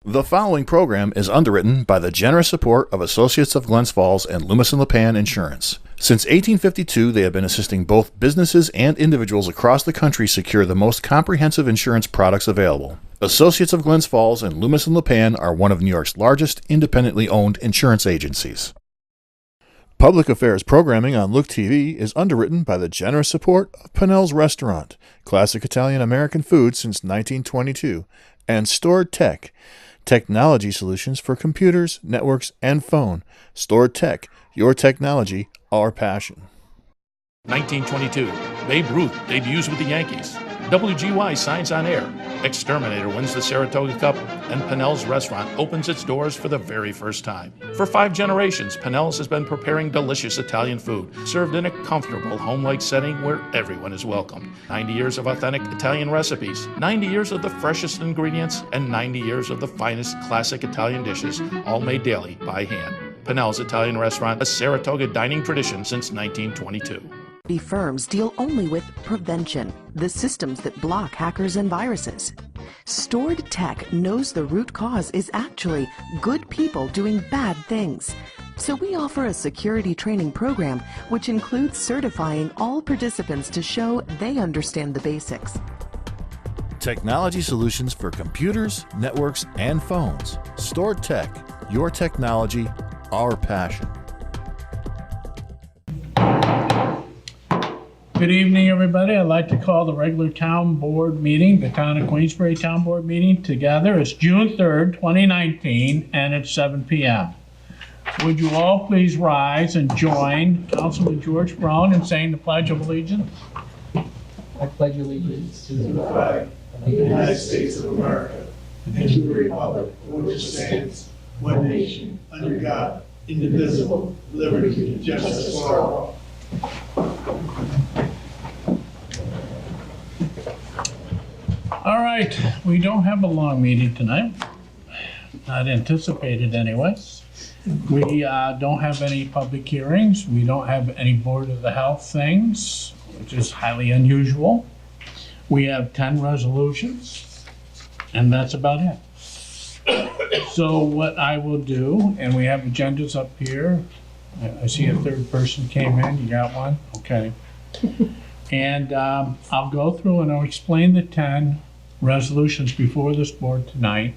The following program is underwritten by the generous support of Associates of Glens Falls and Loomis and Lipan Insurance. Since 1852, they have been assisting both businesses and individuals across the country secure the most comprehensive insurance products available. Associates of Glens Falls and Loomis and Lipan are one of New York's largest independently owned insurance agencies. Public affairs programming on Look TV is underwritten by the generous support of Pinnell's Restaurant, classic Italian American food since 1922, and Stored Tech, technology solutions for computers, networks, and phone. Stored Tech, your technology, our passion. 1922, Babe Ruth debuts with the Yankees. WGY signs on air. Exterminator wins the Saratoga Cup, and Pinnell's Restaurant opens its doors for the very first time. For 5 generations, Pinnell's has been preparing delicious Italian food, served in a comfortable, home-like setting where everyone is welcome. 90 years of authentic Italian recipes, 90 years of the freshest ingredients, and 90 years of the finest classic Italian dishes, all made daily by hand. Pinnell's Italian Restaurant, a Saratoga dining tradition since 1922. Firms deal only with prevention, the systems that block hackers and viruses. Stored Tech knows the root cause is actually good people doing bad things. So we offer a security training program which includes certifying all participants to show they understand the basics. Technology solutions for computers, networks, and phones. Stored Tech, your technology, our passion. Good evening, everybody. I'd like to call the regular town board meeting, the Town of Queensbury Town Board meeting together. It's June 3rd, 2019, and it's 7 p.m. Would you all please rise and join Councilman George Brown in saying the Pledge of Allegiance? I pledge allegiance to the flag of the United States of America and to the republic for which it stands, one nation, under God, indivisible, liberty, and justice for all. All right, we don't have a long meeting tonight, not anticipated anyway. We don't have any public hearings. We don't have any Board of the Health things, which is highly unusual. We have 10 resolutions, and that's about it. So what I will do, and we have agendas up here. I see a third person came in. You got one? Okay. And I'll go through and I'll explain the 10 resolutions before this board tonight.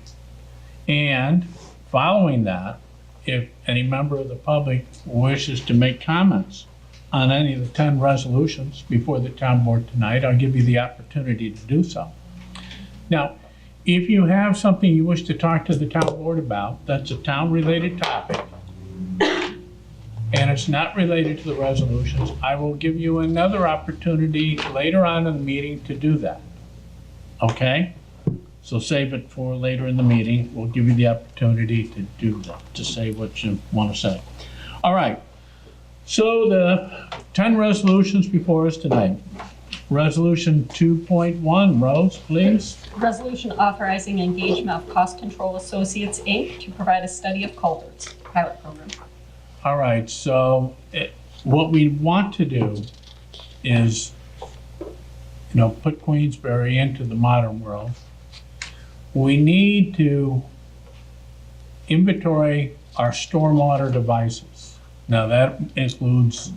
And following that, if any member of the public wishes to make comments on any of the 10 resolutions before the town board tonight, I'll give you the opportunity to do so. Now, if you have something you wish to talk to the town board about, that's a town-related topic, and it's not related to the resolutions, I will give you another opportunity later on in the meeting to do that. Okay? So save it for later in the meeting. We'll give you the opportunity to do that, to say what you want to say. All right. So the 10 resolutions before us tonight. Resolution 2.1, Rose, please. Resolution authorizing engagement of Cost Control Associates, Inc. to provide a study of culverts, pilot program. All right, so what we want to do is, put Queensbury into the modern world. We need to inventory our stormwater devices. Now that includes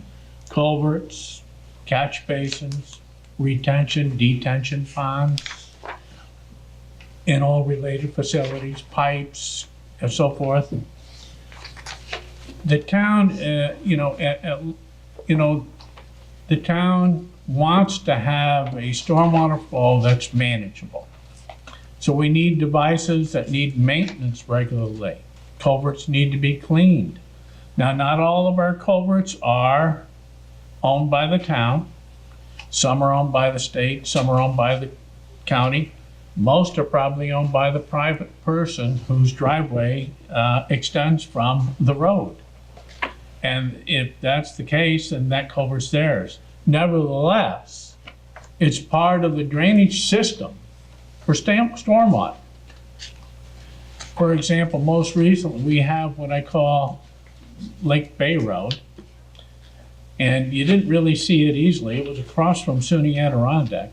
culverts, catch basins, retention, detention ponds, and all related facilities, pipes, and so forth. The town, the town wants to have a stormwater flow that's manageable. So we need devices that need maintenance regularly. Culverts need to be cleaned. Now, not all of our culverts are owned by the town. Some are owned by the state, some are owned by the county. Most are probably owned by the private person whose driveway extends from the road. And if that's the case, then that culvert's theirs. Nevertheless, it's part of the drainage system for stormwater. For example, most recently, we have what I call Lake Bay Road. And you didn't really see it easily. It was across from SUNY Adirondack.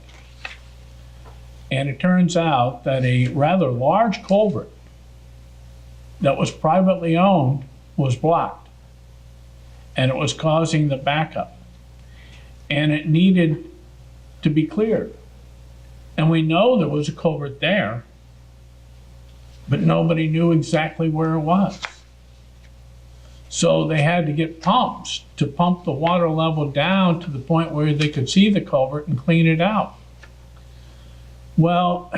And it turns out that a rather large culvert that was privately owned was blocked, and it was causing the backup, and it needed to be cleared. And we know there was a culvert there, but nobody knew exactly where it was. So they had to get pumps to pump the water level down to the point where they could see the culvert and clean it out. Well,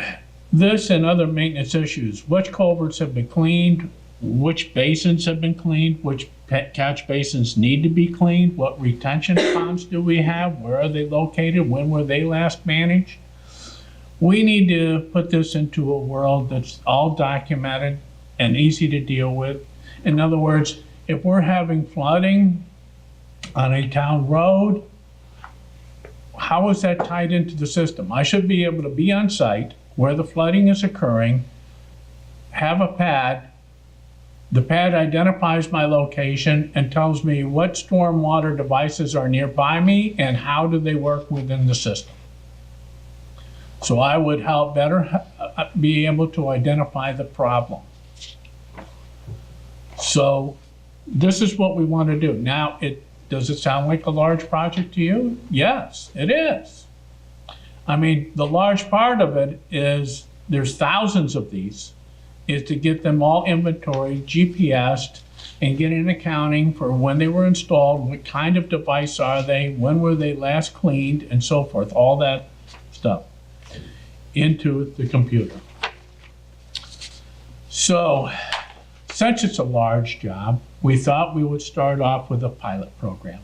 this and other maintenance issues, which culverts have been cleaned, which basins have been cleaned, which catch basins need to be cleaned, what retention ponds do we have, where are they located, when were they last managed? We need to put this into a world that's all documented and easy to deal with. In other words, if we're having flooding on a town road, how is that tied into the system? I should be able to be on site where the flooding is occurring, have a pad. The pad identifies my location and tells me what stormwater devices are nearby me and how do they work within the system. So I would help better be able to identify the problem. So this is what we want to do. Now, does it sound like a large project to you? Yes, it is. I mean, the large part of it is, there's thousands of these, is to get them all inventoried, GPSed, and get an accounting for when they were installed, what kind of device are they, when were they last cleaned, and so forth, all that stuff into the computer. So, since it's a large job, we thought we would start off with a pilot program.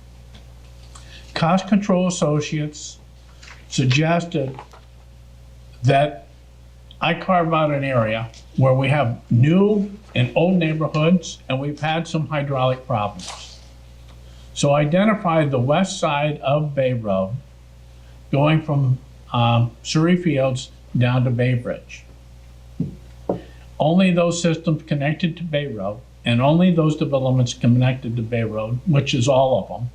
Cost Control Associates suggested that I carve out an area where we have new and old neighborhoods and we've had some hydraulic problems. So I identified the west side of Bay Road going from Surrey Fields down to Bay Bridge. Only those systems connected to Bay Road and only those developments connected to Bay Road, which is all of them.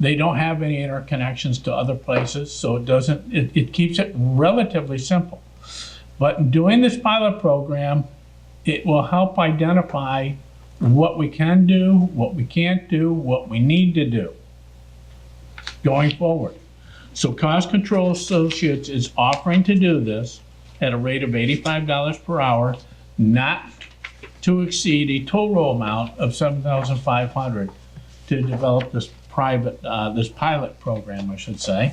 They don't have any interconnections to other places, so it keeps it relatively simple. But in doing this pilot program, it will help identify what we can do, what we can't do, what we need to do going forward. So Cost Control Associates is offering to do this at a rate of $85 per hour, not to exceed a total amount of $7,500 to develop this pilot program, I should say.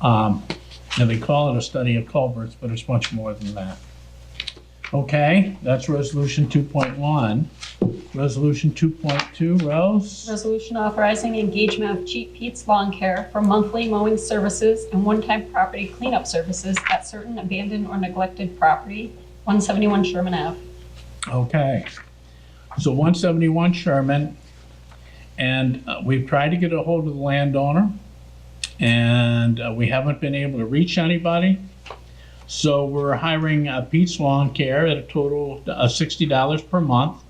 And they call it a study of culverts, but it's much more than that. Okay, that's resolution 2.1. Resolution 2.2, Rose? Resolution authorizing engagement of Cheap Pete's Lawn Care for monthly mowing services and one-time property cleanup services at certain abandoned or neglected property, 171 Sherman Ave. Okay, so 171 Sherman, and we've tried to get a hold of the landowner, and we haven't been able to reach anybody. So we're hiring Pete's Lawn Care at a total of $60 per month,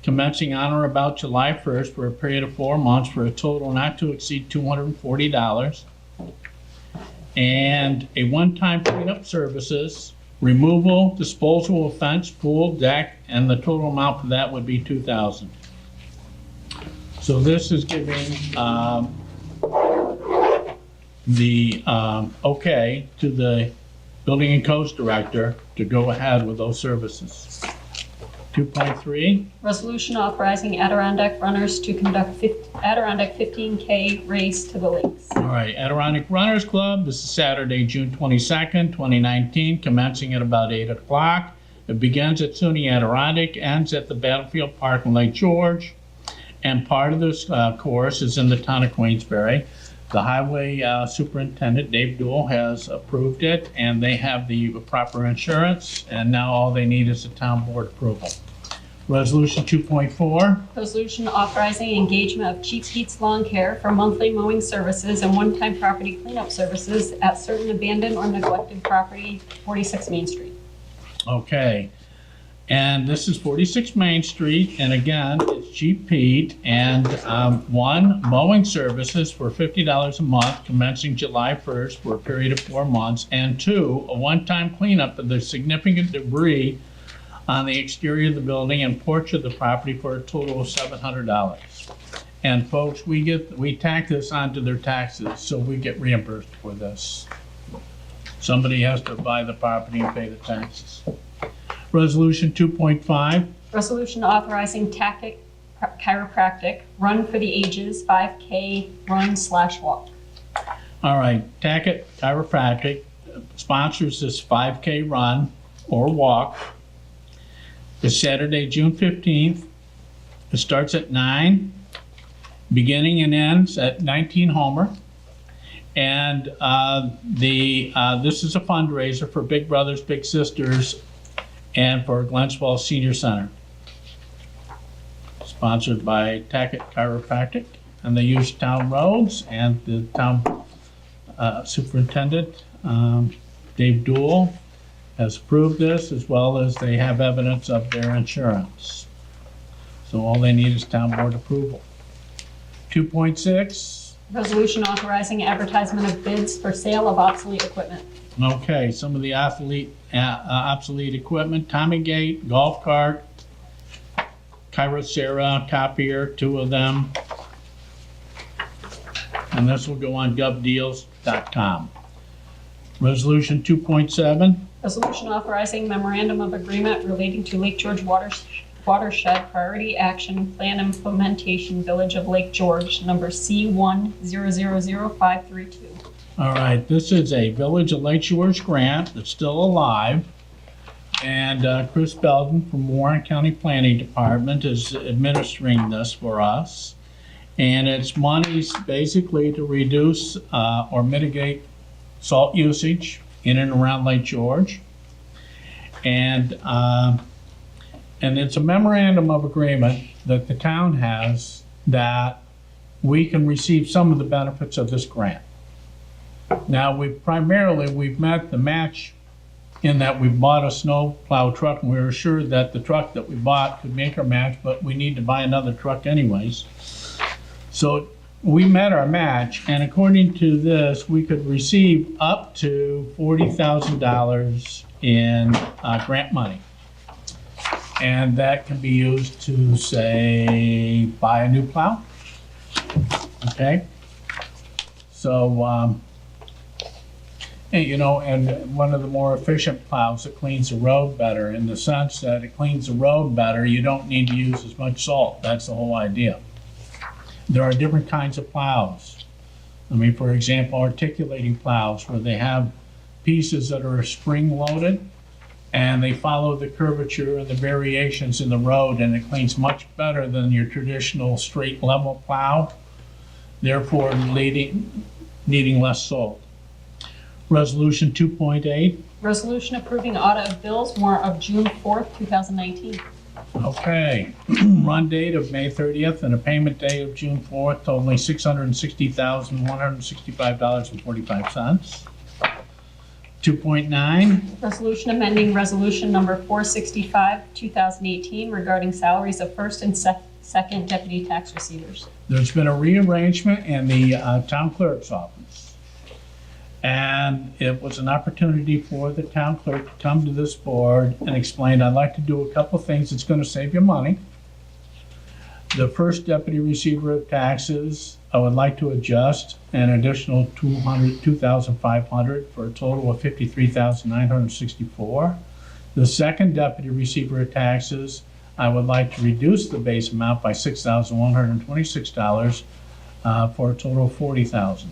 commencing on or about July 1st for a period of 4 months for a total not to exceed $240. And a one-time cleanup services, removal, disposal of fence, pool, deck, and the total amount for that would be $2,000. So this is giving the okay to the Building and Codes Director to go ahead with those services. 2.3. Resolution authorizing Adirondack runners to conduct Adirondack 15K race to the lakes. All right, Adirondack Runners Club, this is Saturday, June 22nd, 2019, commencing at about 8 o'clock. It begins at SUNY Adirondack, ends at the Battlefield Park in Lake George, and part of this course is in the town of Queensbury. The highway superintendent, Dave Dool, has approved it, and they have the proper insurance, and now all they need is a town board approval. Resolution 2.4. Resolution authorizing engagement of Cheap Pete's Lawn Care for monthly mowing services and one-time property cleanup services at certain abandoned or neglected property, 46 Main Street. Okay, and this is 46 Main Street, and again, it's Cheap Pete, and one, mowing services for $50 a month commencing July 1st for a period of 4 months, and two, a one-time cleanup of the significant debris on the exterior of the building and porch of the property for a total of $700. And folks, we tack this onto their taxes, so we get reimbursed for this. Somebody has to buy the property and pay the taxes. Resolution 2.5, Resolution authorizing Tactic Chiropractic Run for the Ages 5K run/walk. all right, Tackett Chiropractic sponsors this 5K run or walk. It's Saturday, June 15th. It starts at 9, beginning and ends at 19 Homer. And this is a fundraiser for Big Brothers Big Sisters and for Glens Falls Senior Center. Sponsored by Tackett Chiropractic, and they use town roads, and the town superintendent, Dave Dool, has approved this, as well as they have evidence of their insurance. So all they need is town board approval. 2.6, Resolution authorizing advertisement of bids for sale of obsolete equipment. okay, some of the obsolete equipment, Tommy Gate, golf cart, Kyrocera, copier, 2 of them. And this will go on govdeals.com. Resolution 2.7, Resolution authorizing memorandum of agreement relating to Lake George Watershed Priority Action Plan Implementation, Village of Lake George, number C1000532. all right, this is a Village of Lake George grant that's still alive. And Chris Belden from Warren County Planning Department is administering this for us. And it's monies basically to reduce or mitigate salt usage in and around Lake George. And it's a memorandum of agreement that the town has that we can receive some of the benefits of this grant. Now, we've met the match in that we bought a snow plow truck, and we were assured that the truck that we bought could make our match, but we need to buy another truck anyways. So we met our match, and according to this, we could receive up to $40,000 in grant money. And that can be used to, say, buy a new plow. Okay? So, and one of the more efficient plows that cleans the road better, in the sense that it cleans the road better, you don't need to use as much salt. That's the whole idea. There are different kinds of plows. I mean, for example, articulating plows, where they have pieces that are spring-loaded, and they follow the curvature and the variations in the road, and it cleans much better than your traditional straight level plow, therefore needing less salt. Resolution 2.8, Resolution approving audit of bills warrant of June 4th, 2019. okay. Run date of May 30th and a payment day of June 4th, totaling $660,165.45. 2.9, Resolution amending resolution number 465, 2018 regarding salaries of first and second deputy tax receivers. there's been a rearrangement in the town clerk's office. And it was an opportunity for the town clerk to come to this board and explain, I'd like to do a couple things that's gonna save you money. The first deputy receiver of taxes, I would like to adjust an additional $2,500 for a total of $53,964. The second deputy receiver of taxes, I would like to reduce the base amount by $6,126 for a total of $40,000.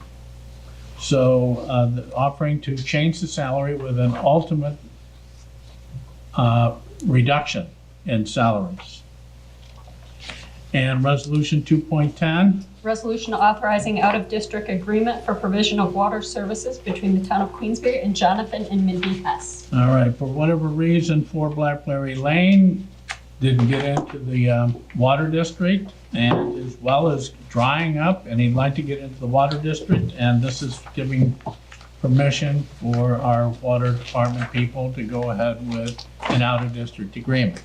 So offering to change the salary with an ultimate reduction in salaries. And resolution 2.10, Resolution authorizing out-of-district agreement for provision of water services between the town of Queensbury and Jonathan and Mindy Hess. all right, for whatever reason, 4 Blackberry Lane didn't get into the water district, and as well as drying up, and he'd like to get into the water district, and this is giving permission for our water department people to go ahead with an out-of-district agreement.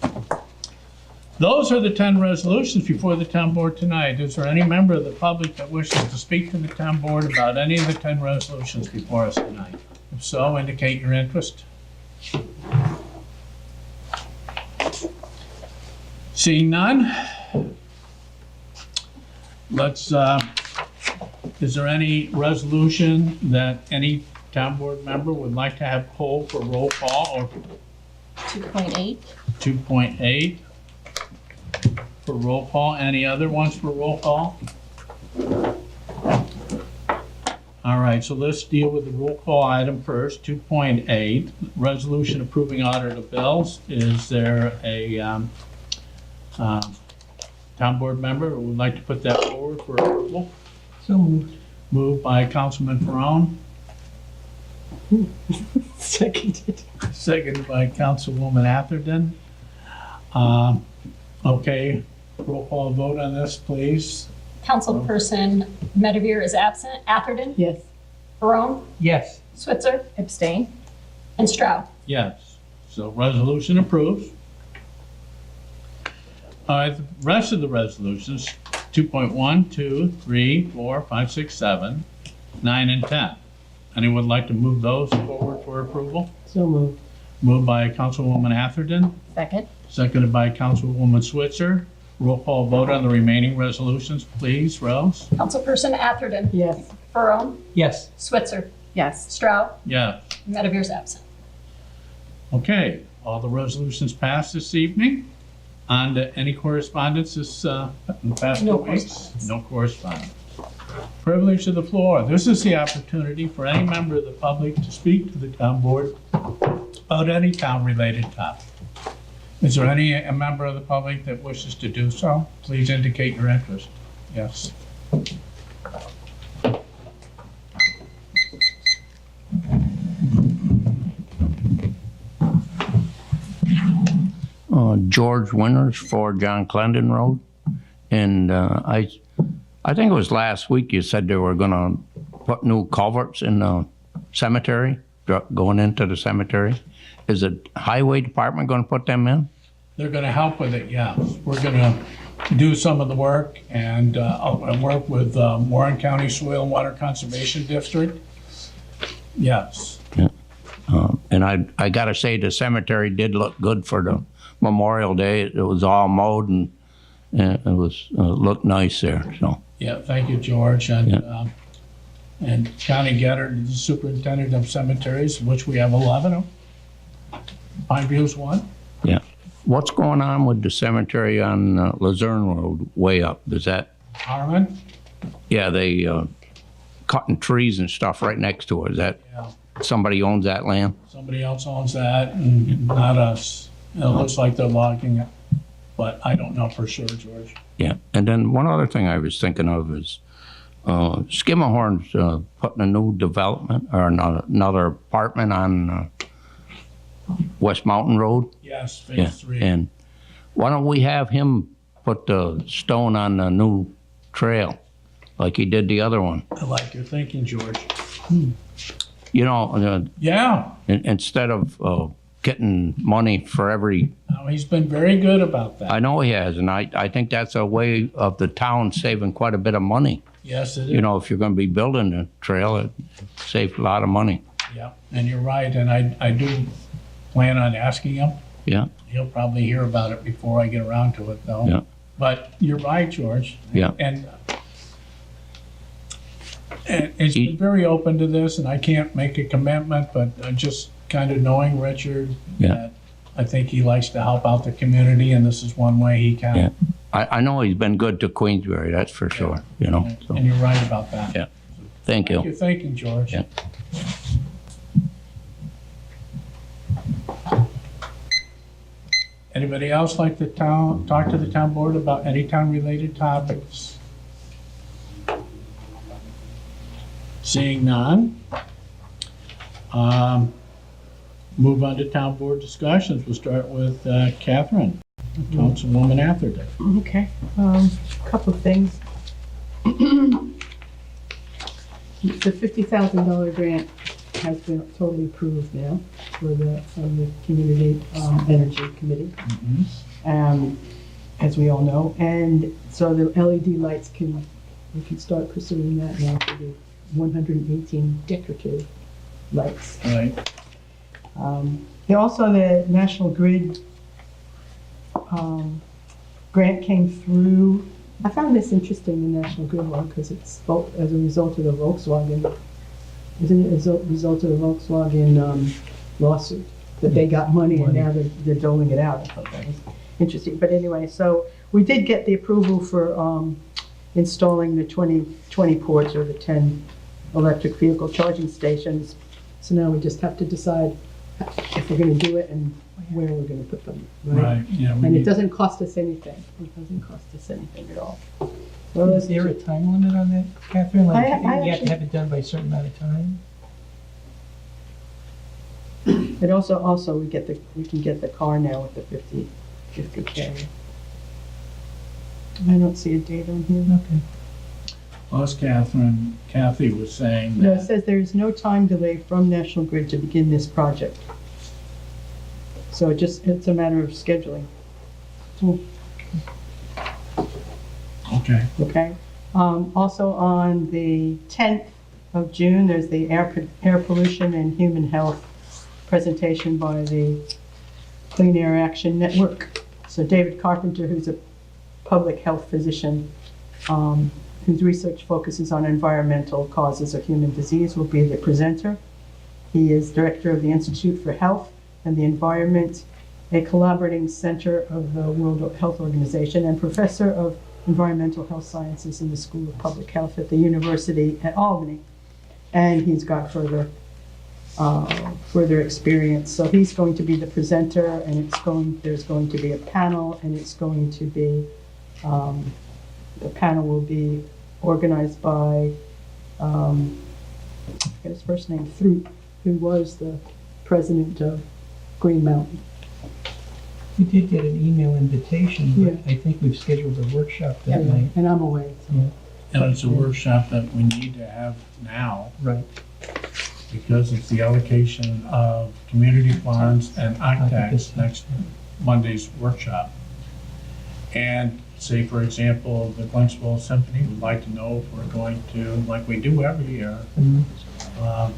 Those are the 10 resolutions before the town board tonight. Is there any member of the public that wishes to speak to the town board about any of the 10 resolutions before us tonight? If so, indicate your interest. Seeing none, let's, is there any resolution that any town board member would like to have pulled for roll call, or 2.8. 2.8 for roll call? Any other ones for roll call? All right, so let's deal with the roll call item first, 2.8, resolution approving audit of bills. Is there a town board member who would like to put that forward for approval? So moved. Moved by Councilman Ferone, Seconded. seconded by Councilwoman Atherton. Okay, roll call vote on this, please. Councilperson Medivere is absent. Atherton? Yes. Barone? Yes. Switzer? Abstain. And Stroud? Yes, so resolution approves. All right, the rest of the resolutions, 2.1, 2, 3, 4, 5, 6, 7, 9, and 10. Anyone like to move those forward for approval? So moved. Moved by Councilwoman Atherton, Second. seconded by Councilwoman Switzer. Roll call vote on the remaining resolutions, please, Rose? Councilperson Atherton? Yes. Barone? Yes. Switzer? Yes. Stroud? Yes. Medivere is absent. Okay, all the resolutions passed this evening. On to any correspondence this, in the past 2 No weeks? correspondence. No correspondence. Privilege of the floor. This is the opportunity for any member of the public to speak to the town board about any town-related topic. Is there a member of the public that wishes to do so? Please indicate your interest. Yes. George Winters for John Clendon Road. And I think it was last week you said they were gonna put new culverts in the cemetery, going into the cemetery. Is the highway department gonna put them in? They're gonna help with it, yes. We're gonna do some of the work and work with Warren County Soil and Water Conservation District. Yes. And I gotta say, the cemetery did look good for the Memorial Day. It was all mowed and it was, looked nice there, so. Yeah, thank you, George. And Connie Getter, the superintendent of cemeteries, which we have 11 of. Pine View's one. Yeah. What's going on with the cemetery on Luzerne Road way up? Is that, Harmon? yeah, they cutting trees and stuff right next to it. Is that, Yeah. somebody owns that land? Somebody else owns that and not us. It looks like they're logging it, but I don't know for sure, George. Yeah. And then one other thing I was thinking of is Skimmerhorn's putting a new development or another apartment on West Mountain Road. Yes, phase Yeah. 3. And why don't we have him put the stone on the new trail like he did the other one? I like your thinking, George. You know, Yeah, instead of getting money for every, no, he's been very good about that. I know he has, and I think that's a way of the town saving quite a bit of money. Yes, it is. You know, if you're gonna be building a trail, it saves a lot of money. Yeah, and you're right, and I do plan on asking him. Yeah, He'll probably hear about it before I get around to it, though. Yeah. But you're right, George. Yeah. And it's been very open to this, and I can't make a commitment, but just kind of knowing Richard, Yeah. that I think he likes to help out the community, and this is one way he can. Yeah. I know he's been good to Queensbury, that's for sure, you know, so, And you're right about that. Yeah. thank Thank you. you thinking, George. Yeah. Anybody else like to talk to the town board about any town-related topics? Seeing none. Move on to town board discussions. We'll start with Catherine, Councilwoman Atherton. Okay, couple of things. The $50,000 grant has been totally approved now from the Community Energy Committee, as we all know. And so the LED lights we can start pursuing that now for the 118 decorative lights. Right. Also, the National Grid grant came through. I found this interesting, the National Grid one, because it's as a result of the Volkswagen, isn't it as a result of the Volkswagen lawsuit, that they got money and now they're doling it out. I thought that was interesting. But anyway, so we did get the approval for installing the 20 ports or the 10 electric vehicle charging stations. So now we just have to decide if we're going to do it and where we're going to put them. Right, yeah. And it doesn't cost us anything. It doesn't cost us anything at all. Well, Is there a time limit on that, Catherine? Like, I you have actually- to have it done by a certain amount of time? It also we can get the car now with the 50K. I don't see a date on here. Okay. Well, as Kathy was saying No, it that, says there is no time delay from National Grid to begin this project. So it's a matter of scheduling. okay, Okay. Also on the 10th of June, there's the air pollution and human health presentation by the Clean Air Action Network. So David Carpenter, who's a public health physician, whose research focuses on environmental causes of human disease, will be the presenter. He is director of the Institute for Health and the Environment, a collaborating center of the World Health Organization, and professor of environmental health sciences in the School of Public Health at the University at Albany. And he's got further experience. So he's going to be the presenter, and there's going to be a panel, and it's going to be, the panel will be organized by, I forget his first name, Throop, who was the president of Green Mountain. We did get an email invitation, but Yeah. I think we've scheduled a workshop that night. And I'm away. So. Yeah. and it's a workshop that we need to have now Right. because it's the allocation of community funds and OCTAX next Monday's workshop. And say, for example, the Glennsville Symphony would like to know if we're going to, like we do every year, Mhm.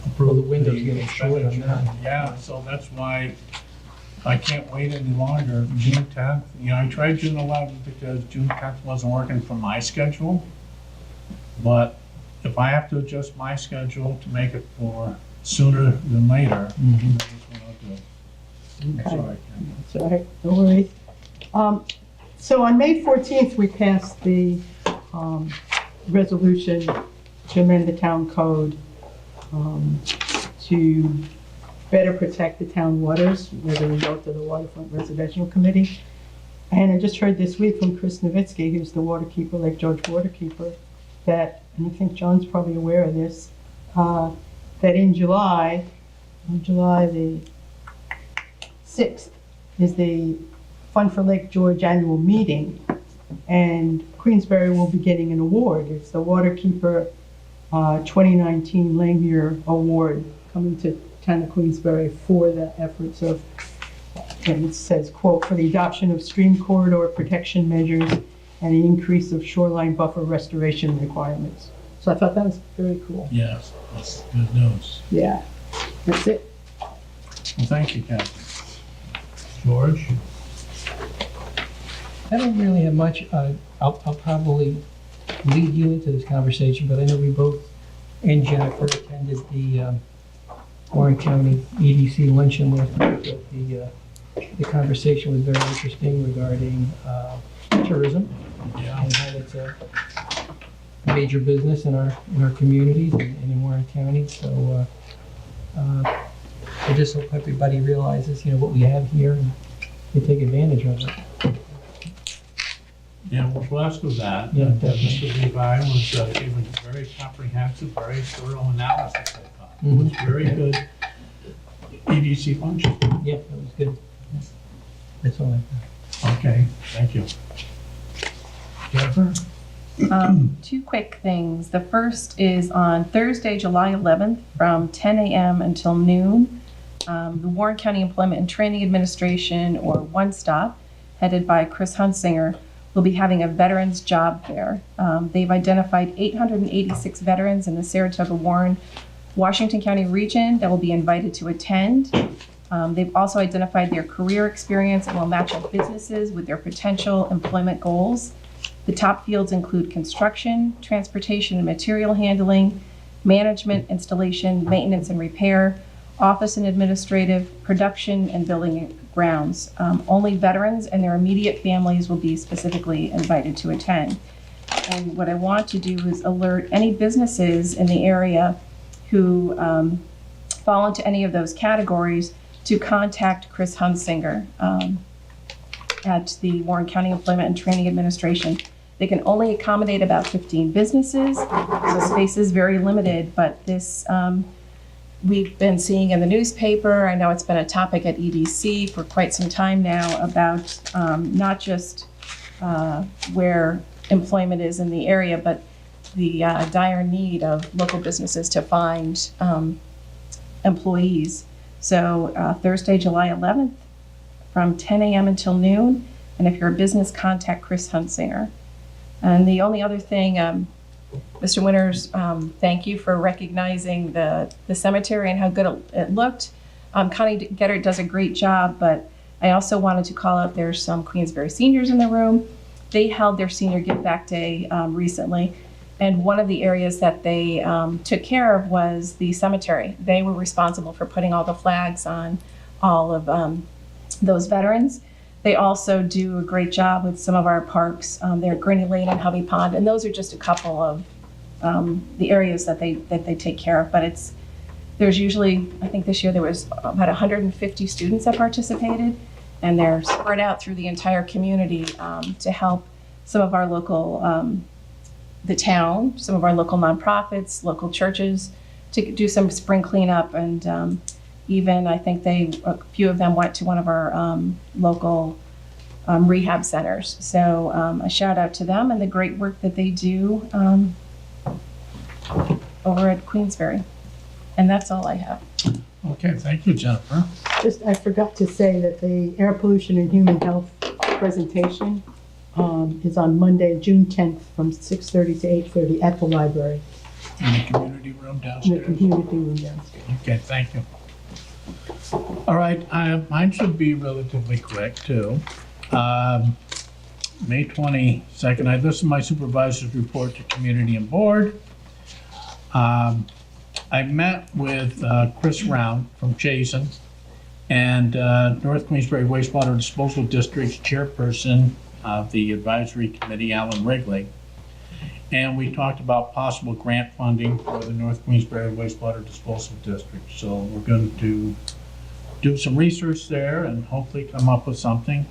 approve Well, the window's getting expenditure. short on that. Yeah, so that's why I can't wait any longer. June 10th, I tried June 11th because June 10th wasn't working for my schedule. But if I have to adjust my schedule to make it for sooner than later, that's what I'll do. I'm sorry, Ken. That's all right, no worries. So on May 14th, we passed the resolution to amend the town code to better protect the town waters as a result of the Waterfront Residential Committee. And I just heard this week from Chris Nowitzki, who's the waterkeeper, Lake George waterkeeper, that, and I think John's probably aware of this, that in July the 6th, is the Fund for Lake George annual meeting, and Queensbury will be getting an award. It's the Waterkeeper 2019 Langmuir Award coming to town of Queensbury for the efforts of, and it says, quote, for the adoption of stream corridor protection measures and the increase of shoreline buffer restoration requirements. So I thought that was very cool. Yes, that's good news. Yeah, that's it. Well, thank you, Kathy. George? I don't really have much. I'll probably lead you into this conversation, but I know we both and Jennifer attended the Warren County EDC luncheon last night. The conversation was very interesting regarding tourism Yeah. and how it's a major business in our communities and in Warren County. So I just hope everybody realizes, what we have here and they take advantage of it. Yeah, we're blessed with that. Yeah, Mr. Levi was giving a very comprehensive, very thorough analysis, I thought. It Mhm. was very good EDC function. Yeah, that was good. That's all I got. Okay, thank you. Jennifer? Two quick things. The first is on Thursday, July 11th, from 10 a.m. until noon. The Warren County Employment and Training Administration, or One Stop, headed by Chris Hunsinger, will be having a veterans job fair. They've identified 886 veterans in the Saratoga, Warren, Washington County region that will be invited to attend. They've also identified their career experience and will match up businesses with their potential employment goals. The top fields include construction, transportation and material handling, management, installation, maintenance and repair, office and administrative, production, and building and grounds. Only veterans and their immediate families will be specifically invited to attend. And what I want to do is alert any businesses in the area who fall into any of those categories to contact Chris Hunsinger at the Warren County Employment and Training Administration. They can only accommodate about 15 businesses, so space is very limited, but this we've been seeing in the newspaper. I know it's been a topic at EDC for quite some time now about not just where employment is in the area, but the dire need of local businesses to find employees. So Thursday, July 11th from 10 a.m. until noon. And if you're a business, contact Chris Hunsinger. And the only other thing, Mr. Winters, thank you for recognizing the cemetery and how good it looked. Connie Getter does a great job, but I also wanted to call out there's some Queensbury seniors in the room. They held their senior give back day recently. And one of the areas that they took care of was the cemetery. They were responsible for putting all the flags on all of those veterans. They also do a great job with some of our parks. They're Granny Lane and Hubby Pond, and those are just a couple of the areas that they take care of. But there's usually, I think this year there was about 150 students that participated, and they're spread out through the entire community to help some of our local, the town, some of our local nonprofits, local churches, to do some spring cleanup. And even I think a few of them went to one of our local rehab centers. So a shout out to them and the great work that they do over at Queensbury. And that's all I have. Okay, thank you, Jennifer. I forgot to say that the air pollution and human health presentation is on Monday, June 10th from 6:30 to 8:30 at the library. In the community room In the downstairs. community room downstairs. Okay, thank you. All right, mine should be relatively quick too. May 22nd, this is my supervisor's report to community and board. I met with Chris Round from Jason and North Queensbury Wastewater Disposal District's chairperson of the advisory committee, Alan Wrigley. And we talked about possible grant funding for the North Queensbury Wastewater Disposal District. So we're going to do some research there and hopefully come up with something.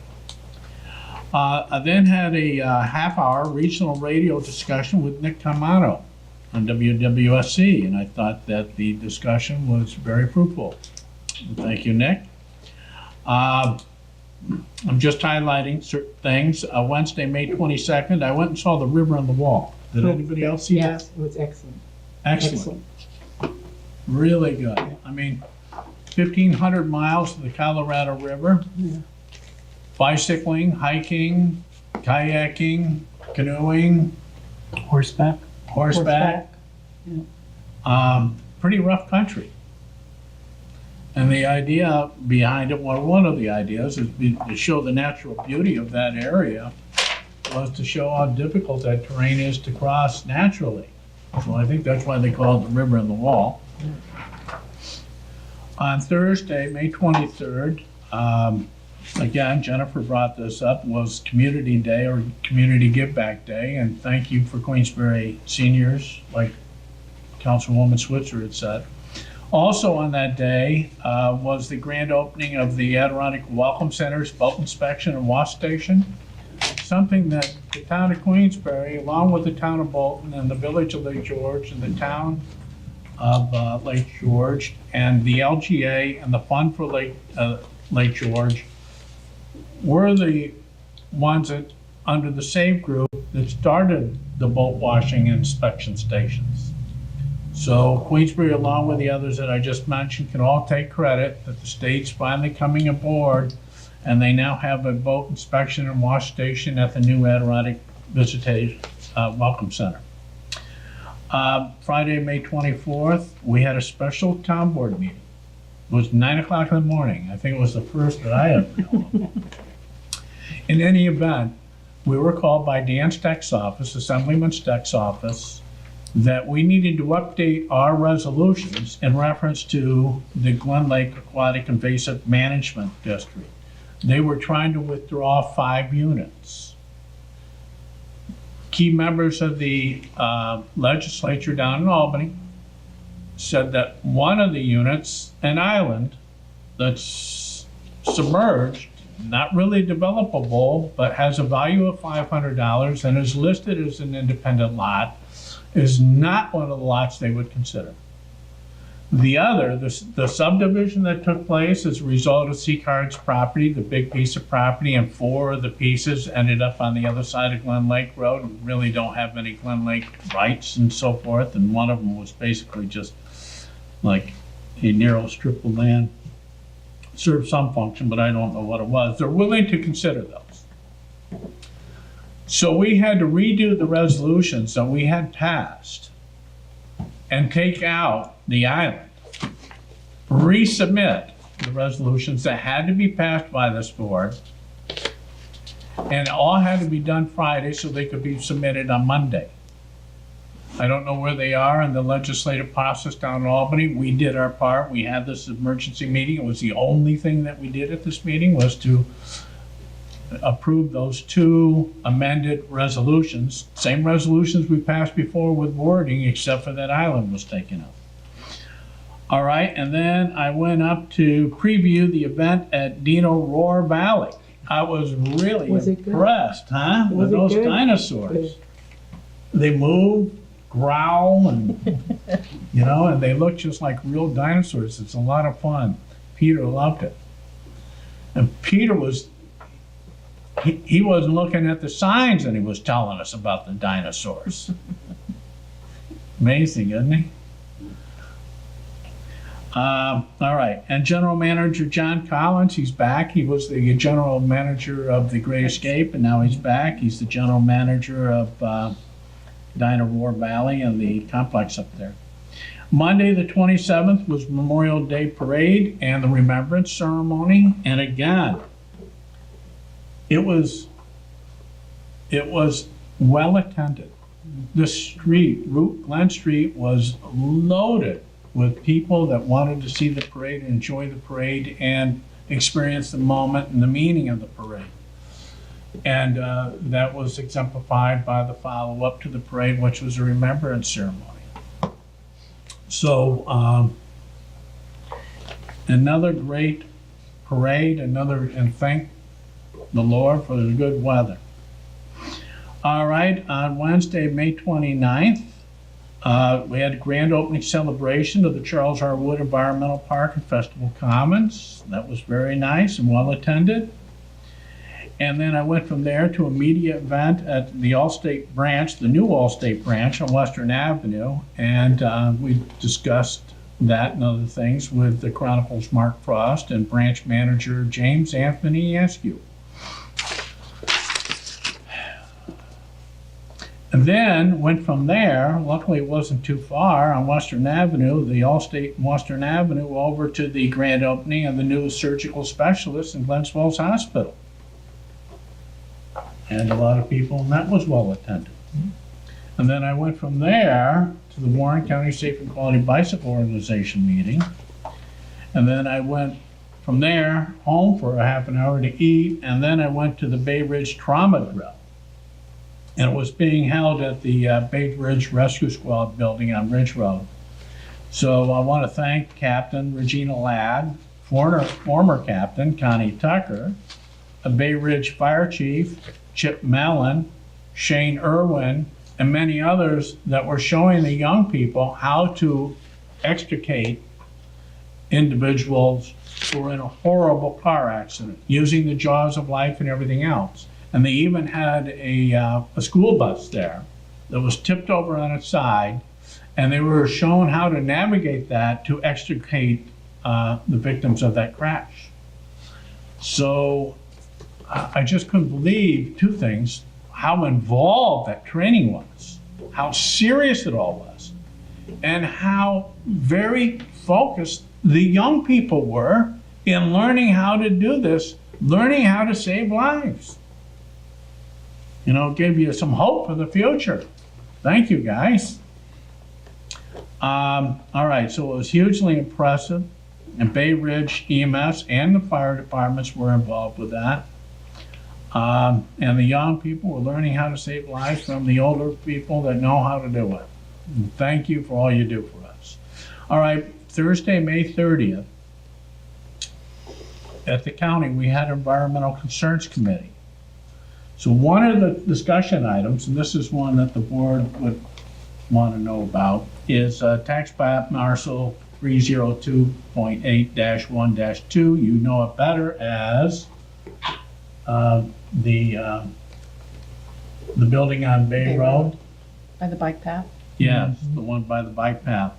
I then had a half-hour regional radio discussion with Nick Camato on WWSC, and I thought that the discussion was very fruitful. Thank you, Nick. I'm just highlighting certain things. Wednesday, May 22nd, I went and saw The River on the Wall. Did anybody else see that? Yes, it was excellent. Excellent. Really good. I mean, 1,500 miles of the Colorado River. Yeah. Bicycling, hiking, kayaking, canoeing, Horseback. horseback. Pretty rough country. And the idea behind it, well, one of the ideas is to show the natural beauty of that area, was to show how difficult that terrain is to cross naturally. So I think that's why they call it the River on the Wall. On Thursday, May 23rd, again, Jennifer brought this up, was Community Day or Community Give Back Day, and thank you for Queensbury seniors, like Councilwoman Switzer had said. Also on that day was the grand opening of the Adirondack Welcome Center's boat inspection and wash station, something that the town of Queensbury, along with the town of Bolton and the village of Lake George and the town of Lake George and the LGA and the Fund for Lake George, were the ones that, under the SAVE group, that started the boat washing and inspection stations. So Queensbury, along with the others that I just mentioned, can all take credit that the state's finally coming aboard, and they now have a boat inspection and wash station at the new Adirondack Visitation Welcome Center. Friday, May 24th, we had a special town board meeting. It was 9 o'clock in the morning. I think it was the first that I ever known. In any event, we were called by Dan Steck's office, Assemblyman Steck's office, that we needed to update our resolutions in reference to the Glen Lake Aquatic Invasive Management District. They were trying to withdraw 5 units. Key members of the legislature down in Albany said that one of the units, an island that's submerged, not really developable, but has a value of $500 and is listed as an independent lot, is not one of the lots they would consider. The other, the subdivision that took place as a result of Seacard's property, the big piece of property, and 4 of the pieces ended up on the other side of Glen Lake Road and really don't have any Glen Lake rights and so forth. And one of them was basically just like a narrow strip of land. Served some function, but I don't know what it was. They're willing to consider those. So we had to redo the resolutions that we had passed and take out the island, resubmit the resolutions that had to be passed by this board, and it all had to be done Friday so they could be submitted on Monday. I don't know where they are in the legislative process down in Albany. We did our part. We had this emergency meeting. It was the only thing that we did at this meeting was to approve those 2 amended resolutions. Same resolutions we passed before with wording, except for that island was taken up. All right, and then I went up to preview the event at Dino Roar Valley. I was really impressed, huh? With those dinosaurs. They move, growl, and and they look just like real dinosaurs. It's a lot of fun. Peter loved it. And Peter he wasn't looking at the signs and he was telling us about the dinosaurs. Amazing, isn't he? All right, and General Manager John Collins, he's back. He was the General Manager of the Great Escape, and now he's back. He's the General Manager of Dino Roar Valley and the complex up there. Monday the 27th was Memorial Day Parade and the Remembrance Ceremony, and again, it was well attended. The street, Glen Street, was loaded with people that wanted to see the parade, enjoy the parade, and experience the moment and the meaning of the parade. And that was exemplified by the follow-up to the parade, which was a remembrance ceremony. So another great parade, and thank the Lord for the good weather. All right, on Wednesday, May 29th, we had a grand opening celebration of the Charles R. Wood Environmental Park and Festival Commons. That was very nice and well attended. And then I went from there to a media event at the Allstate branch, the new Allstate branch on Western Avenue. And we discussed that and other things with the Chronicle's Mark Frost and branch manager James Anthony Askew. And then went from there, luckily it wasn't too far, on Western Avenue, the Allstate Western Avenue, over to the grand opening of the new surgical specialist in Glens Falls Hospital. And a lot of people, and that was well attended. And then I went from there to the Warren County Safe and Quality Bicycle Organization meeting. And then I went from there home for a half an hour to eat, and then I went to the Bay Ridge Trauma Drill. And it was being held at the Bay Ridge Rescue Squad building on Ridge Road. So I want to thank Captain Regina Ladd, former Captain Connie Tucker, a Bay Ridge Fire Chief, Chip Mellon, Shane Irwin, and many others that were showing the young people how to extricate individuals who were in a horrible car accident, using the jaws of life and everything else. And they even had a school bus there that was tipped over on its side, and they were shown how to navigate that to extricate the victims of that crash. So I just couldn't believe 2 things: how involved that training was, how serious it all was, and how very focused the young people were in learning how to do this, learning how to save lives. You know, give you some hope for the future. Thank you, guys. All right, so it was hugely impressive, and Bay Ridge EMS and the fire departments were involved with that. And the young people were learning how to save lives from the older people that know how to do it. And thank you for all you do for us. All right, Thursday, May 30th, at the county, we had Environmental Concerns Committee. So one of the discussion items, and this is one that the board would want to know about, is tax map parcel 302.8-1-2. You know it better as the building on Bay Road. By the bike path? Yes, the one by the bike path.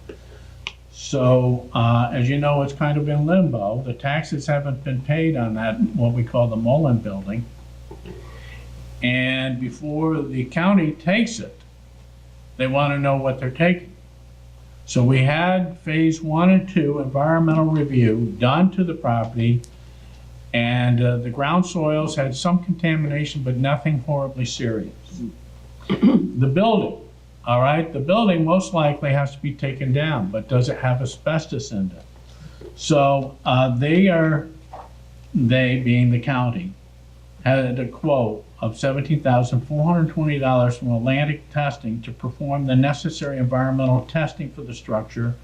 So, as you know, it's kind of in limbo. The taxes haven't been paid on that, what we call the Mullen building. And before the county takes it, they want to know what they're taking. So we had phase 1 and 2 environmental review done to the property, and the ground soils had some contamination, but nothing horribly serious. The building, all right, the building most likely has to be taken down, but does it have asbestos in it? So they being the county, had a quote of $17,420 from Atlantic Testing to perform the necessary environmental testing for the structure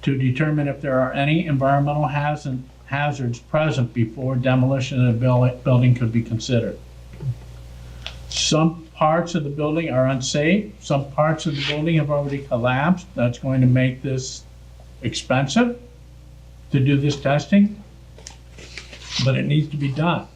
to determine if there are any environmental hazards present before demolition of the building could be considered. Some parts of the building are unsafe. Some parts of the building have already collapsed. That's going to make this expensive to do this testing, but it needs to be done.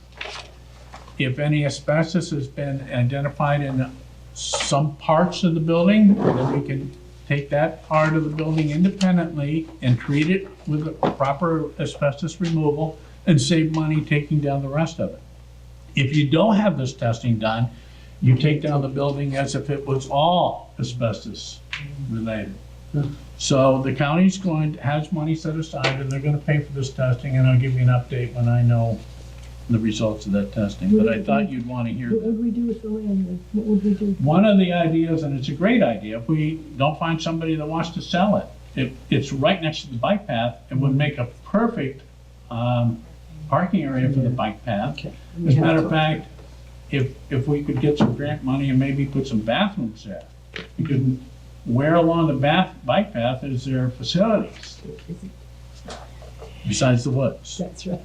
If any asbestos has been identified in some parts of the building, then we can take that part of the building independently and treat it with a proper asbestos removal and save money taking down the rest of it. If you don't have this testing done, you take down the building as if it was all asbestos related. So the county's has money set aside, and they're going to pay for this testing, and I'll give you an update when I know the results of that testing, but I thought you'd want to hear What that. would we do with the land? What would we do? One of the ideas, and it's a great idea, if we don't find somebody that wants to sell it, it's right next to the bike path, it would make a perfect parking area for the bike path. Okay. As a matter of fact, if we could get some grant money and maybe put some bathrooms there, because where along the bike path is there facilities besides the woods? That's right.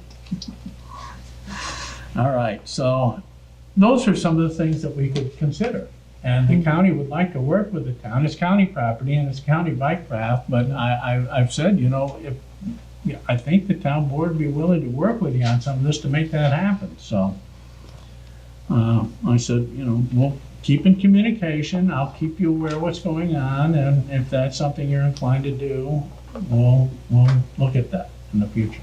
All right, so those are some of the things that we could consider. And the county would like to work with the town. It's county property and it's county bike path, but I've said, you know, I think the town board would be willing to work with you on some of this to make that happen. So I said, you know, we'll keep in communication. I'll keep you aware of what's going on, and if that's something you're inclined to do, we'll look at that in the future.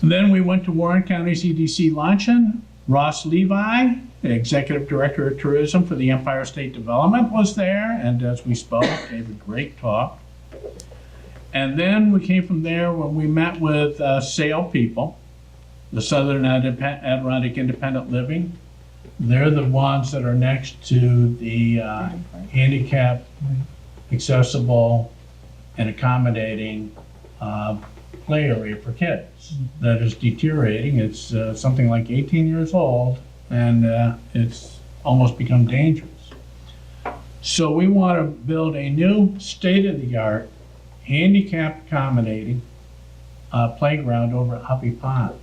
And then we went to Warren County's EDC luncheon. Ross Levi, the Executive Director of Tourism for the Empire State Development, was there, and as we spoke, gave a great talk. And then we came from there when we met with SAIL people, the Southern Adirondack Independent Living. They're the ones that are next to the handicapped, accessible, and accommodating play area for kids that is deteriorating. It's something like 18 years old, and it's almost become dangerous. So we want to build a new state-of-the-art handicap accommodating playground over at Huffy Pond.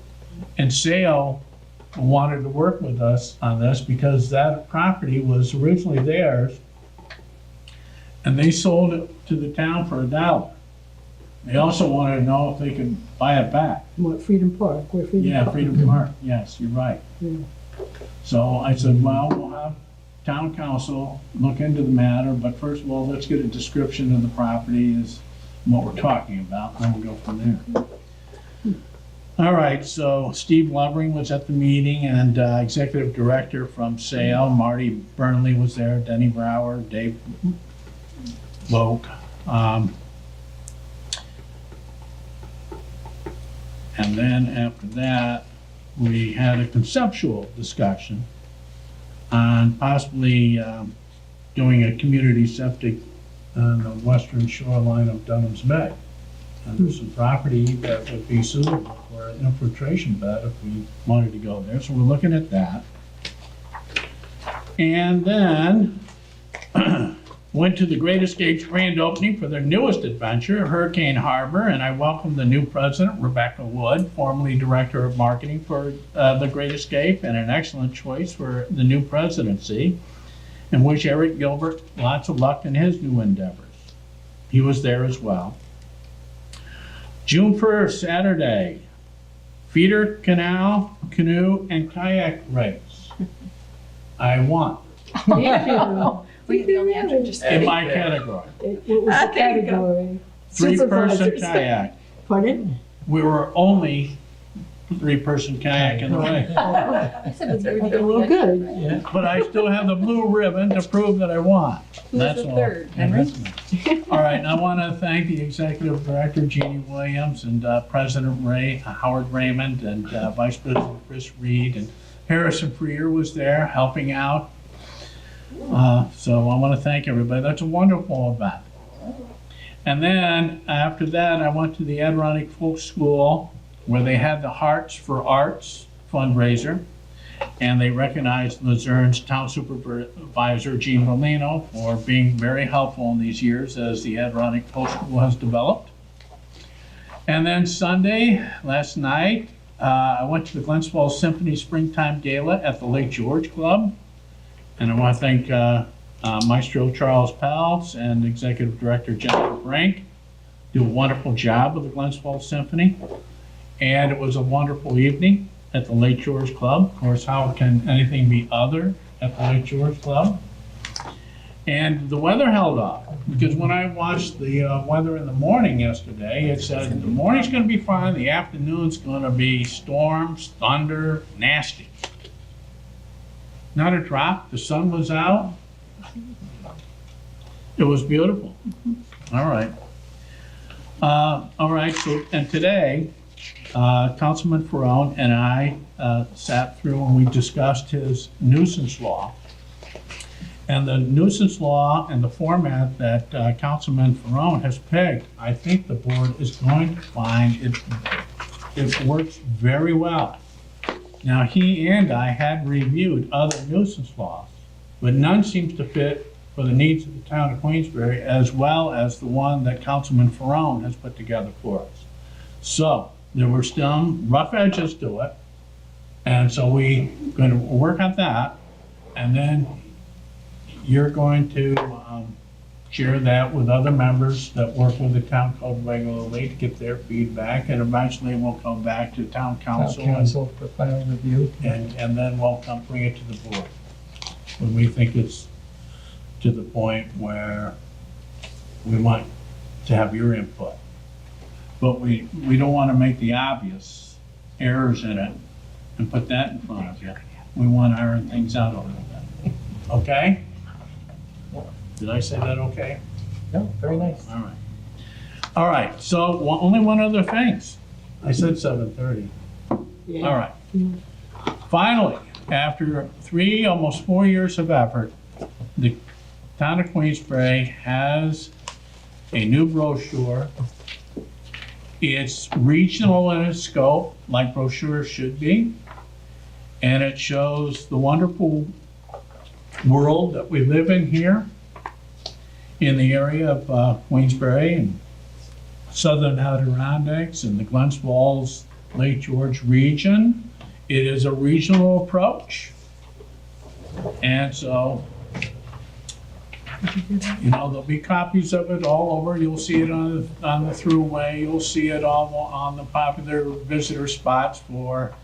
And SAIL wanted to work with us on this because that property was originally theirs, and they sold it to the town for $1. They also wanted to know if they could buy it back. What, Freedom Park? Where Freedom Yeah, Park? Freedom Park, yes, you're right. Yeah. So I said, well, we'll have town council look into the matter, but first of all, let's get a description of the property is what we're talking about, and then we'll go from there. All right, so Steve Lovering was at the meeting, and Executive Director from SAIL, Marty Burnley was there, Denny Brower, Dave Vogt. And then after that, we had a conceptual discussion on possibly doing a community septic on the western shoreline of Dunham's Bay. And there's some property that would be suitable for an infiltration bed if we wanted to go there. So we're looking at that. And then went to the Great Escapes grand opening for their newest adventure, Hurricane Harbor, and I welcomed the new president, Rebecca Wood, formerly director of marketing for the Great Escape, and an excellent choice for the new presidency, and wish Eric Gilbert lots of luck in his new endeavors. He was there as well. June 1st, Saturday, feeder, canal, canoe, and kayak race. I won. Were you the only entry? Just In my category. What was the There you go. category? Three-person Supervisors. kayak. Pardon? We were only three-person kayak in the race. I said, was you were the Well, only entry? good. But I still have the blue ribbon to prove that I won. Who was That's the all. third, And Henry? that's me. All right, and I want to thank the executive director, Jeannie Williams, and President Howard Raymond, and Vice President Chris Reed, and Harrison Freer was there helping out. So I want to thank everybody. That's a wonderful event. And then after that, I went to the Adirondack Folk School where they had the Hearts for Arts fundraiser. And they recognized Luzerne's town supervisor, Gene Molino, for being very helpful in these years as the Adirondack Folk School has developed. And then Sunday, last night, I went to the Glens Falls Symphony Springtime Gala at the Lake George Club. And I want to thank Maestro Charles Pels and Executive Director Jennifer Brink. Do a wonderful job with the Glens Falls Symphony. And it was a wonderful evening at the Lake George Club. Of course, how can anything be other at the Lake George Club? And the weather held up, because when I watched the weather in the morning yesterday, it said the morning's going to be fine, the afternoon's going to be storms, thunder, nasty. Not a drop. The sun was out. It was beautiful. All right. All right. So, and today, Councilman Ferone and I sat through and we discussed his nuisance law. And the nuisance law and the format that Councilman Ferone has picked, I think the board is going to find it works very well. Now, he and I had reviewed other nuisance laws, but none seems to fit for the needs of the town of Queensbury as well as the one that Councilman Ferone has put together for us. So there were some rough edges to it, and so we're going to work on that, and then you're going to share that with other members that work with the town code regularly to get their feedback, and eventually we'll come back to town council. Town council for final review. And then we'll come bring it to the board when we think it's to the point where we want to have your input. But we don't want to make the obvious errors in it and put that in front of you. We want to iron things out a little bit. Okay? Did I say that okay? No, very nice. All right. All right, so only one other thing. I said 7:30. Yeah. All right. Finally, after almost 4 years of effort, the town of Queensbury has a new brochure. It's regional in its scope, like brochures should be, and it shows the wonderful world that we live in here in the area of Queensbury and southern Adirondacks and the Glens Falls, Lake George region. It is a regional approach. And so, there'll be copies of it all over. You'll see it on the thruway. You'll see it all on the popular visitor spots for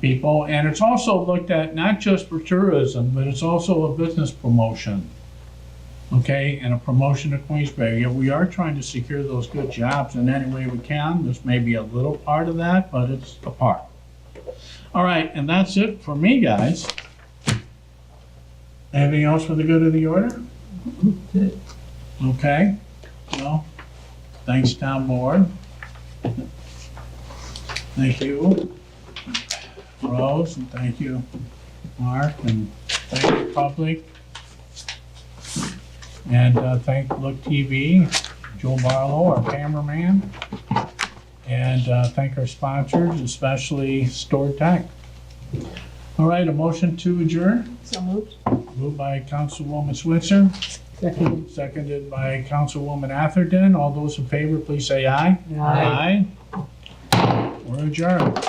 people. And it's also looked at not just for tourism, but it's also a business promotion. Okay, and a promotion of Queensbury. We are trying to secure those good jobs in any way we can. This may be a little part of that, but it's a part. All right, and that's it for me, guys. Anything else for the good of the order? Okay, well, thanks, town board. Thank you, Rose, and thank you, Mark, and thank you, public. And thank Look TV, Joe Barlow, our cameraman. And thank our sponsors, especially Stored Tech. All right, a motion to adjourn. So moved. Moved by Councilwoman Switzer, Second. seconded by Councilwoman Atherton. All those in favor, please say aye. Aye. We're adjourned.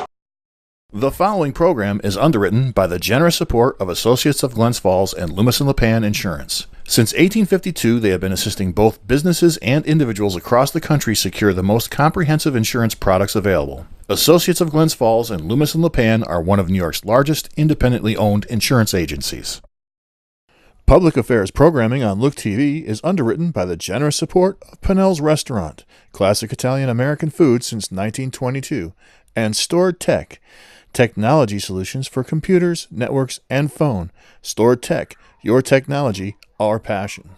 The following program is underwritten by the generous support of Associates of Glens Falls and Loomis and Lipan Insurance. Since 1852, they have been assisting both businesses and individuals across the country secure the most comprehensive insurance products available. Associates of Glens Falls and Loomis and Lipan are one of New York's largest independently owned insurance agencies. Public affairs programming on Look TV is underwritten by the generous support of Pinnell's Restaurant, classic Italian-American food since 1922, and Stored Tech, technology solutions for computers, networks, and phone. Stored Tech, your technology, our passion.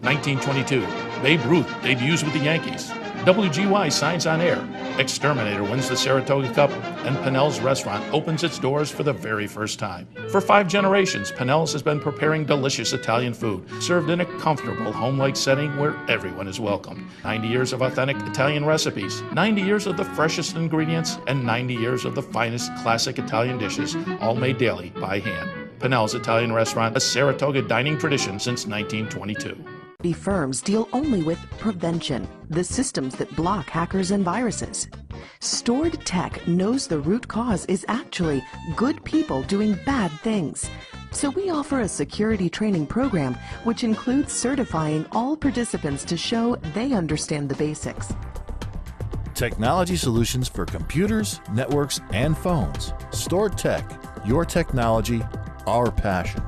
1922, Babe Ruth debuts with the Yankees. WGY signs on air. Exterminator wins the Saratoga Cup, and Pinnell's Restaurant opens its doors for the very first time. For 5 generations, Pinnell's has been preparing delicious Italian food, served in a comfortable, home-like setting where everyone is welcome. 90 years of authentic Italian recipes, 90 years of the freshest ingredients, and 90 years of the finest classic Italian dishes, all made daily by hand. Pinnell's Italian Restaurant, a Saratoga dining tradition since 1922. Firms deal only with prevention, the systems that block hackers and viruses. Stored Tech knows the root cause is actually good people doing bad things. So we offer a security training program which includes certifying all participants to show they understand the basics. Technology solutions for computers, networks, and phones. Stored Tech, your technology, our passion.